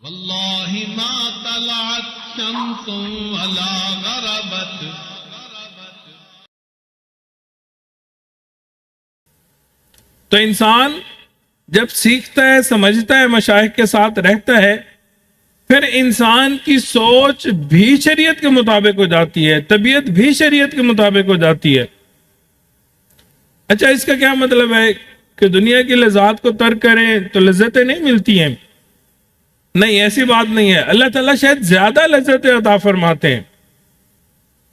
واللہ ما طلعت شمس ولا غربت. تو انسان جب سیکھتا ہے، سمجھتا ہے، مشائخ کے ساتھ رہتا ہے، پھر انسان کی سوچ بھی شریعت کے مطابق ہو جاتی ہے، طبیعت بھی شریعت کے مطابق ہو جاتی ہے. اچھا، اس کا کیا مطلب ہے کہ دنیا کی لذات کو ترک کریں تو لذتیں نہیں ملتی ہیں؟ نہیں، ایسی بات نہیں ہے. اللہ تعالیٰ شاید زیادہ لذتیں عطا فرماتے ہیں.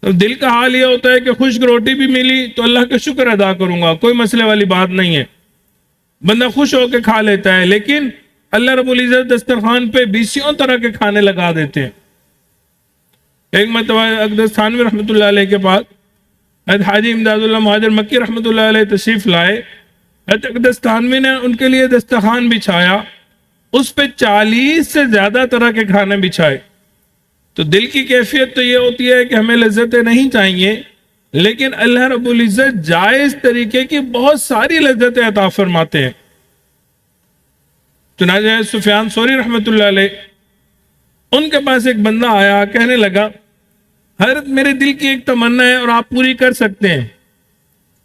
تو دل کا حال یہ ہوتا ہے کہ خشک روٹی بھی ملی تو اللہ کا شکر ادا کروں گا، کوئی مسئلے والی بات نہیں ہے، بندہ خوش ہو کے کھا لیتا ہے. لیکن اللہ رب العزت دسترخوان پہ 20 طرح کے کھانے لگا دیتے ہیں. ایک مرتبہ اقدس تھانوی رحمۃ اللہ علیہ کے پاس حضرت حاجی امداد اللہ مہاجر مکی رحمۃ اللہ علیہ تشریف لائے. حضرت اقدس تھانوی نے ان کے لیے دسترخوان بچھایا، اس پہ 40 سے زیادہ طرح کے کھانے بچھائے. تو دل کی کیفیت تو یہ ہوتی ہے کہ ہمیں لذتیں نہیں چاہیے، لیکن اللہ رب العزت جائز طریقے کی بہت ساری لذتیں عطا فرماتے ہیں. چنانچہ سفیان ثوری رحمۃ اللہ علیہ، ان کے پاس ایک بندہ آیا، کہنے لگا حضرت میرے دل کی ایک تمنا ہے اور آپ پوری کر سکتے ہیں،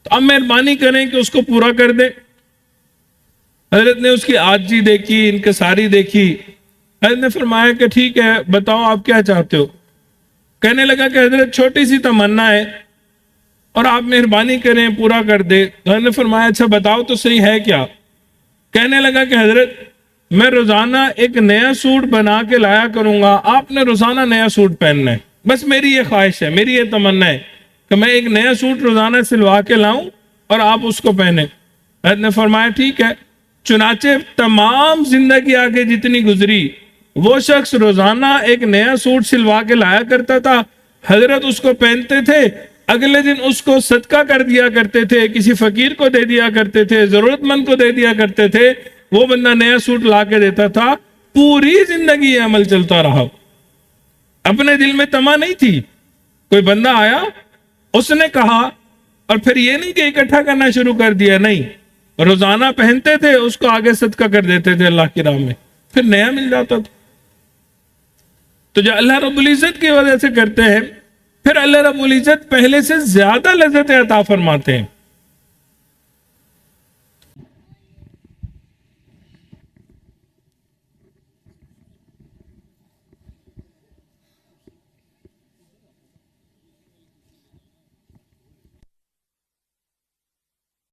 تو اب مہربانی کریں کہ اس کو پورا کر دیں. حضرت نے اس کی عاجزی دیکھی، انکساری دیکھی. حضرت نے فرمایا کہ ٹھیک ہے، بتاؤ آپ کیا چاہتے ہو. کہنے لگا کہ حضرت چھوٹی سی تمنا ہے اور آپ مہربانی کریں پورا کر دے. حضرت نے فرمایا اچھا بتاؤ تو صحیح ہے کیا. کہنے لگا کہ حضرت میں روزانہ ایک نیا سوٹ بنا کے لایا کروں گا، آپ نے روزانہ نیا سوٹ پہننا ہے، بس میری یہ خواہش ہے، میری یہ تمنا ہے کہ میں ایک نیا سوٹ روزانہ سلوا کے لاؤں اور آپ اس کو پہنیں. حضرت نے فرمایا ٹھیک ہے. چنانچہ تمام زندگی آگے جتنی گزری، وہ شخص روزانہ ایک نیا سوٹ سلوا کے لایا کرتا تھا. حضرت اس کو پہنتے تھے، اگلے دن اس کو صدقہ کر دیا کرتے تھے، کسی فقیر کو دے دیا کرتے تھے، ضرورت مند کو دے دیا کرتے تھے. وہ بندہ نیا سوٹ لا کے دیتا تھا. پوری زندگی یہ عمل چلتا رہا. اپنے دل میں تما نہیں تھی. کوئی بندہ آیا، اس نے کہا، اور پھر یہ نہیں کہ اکٹھا کرنا شروع کر دیا، نہیں، روزانہ پہنتے تھے، اس کو آگے صدقہ کر دیتے تھے اللہ کی راہ میں، پھر نیا مل جاتا تھا. تو جو اللہ رب العزت کی وجہ سے کرتے ہیں، پھر اللہ رب العزت پہلے سے زیادہ لذت عطا فرماتے ہیں.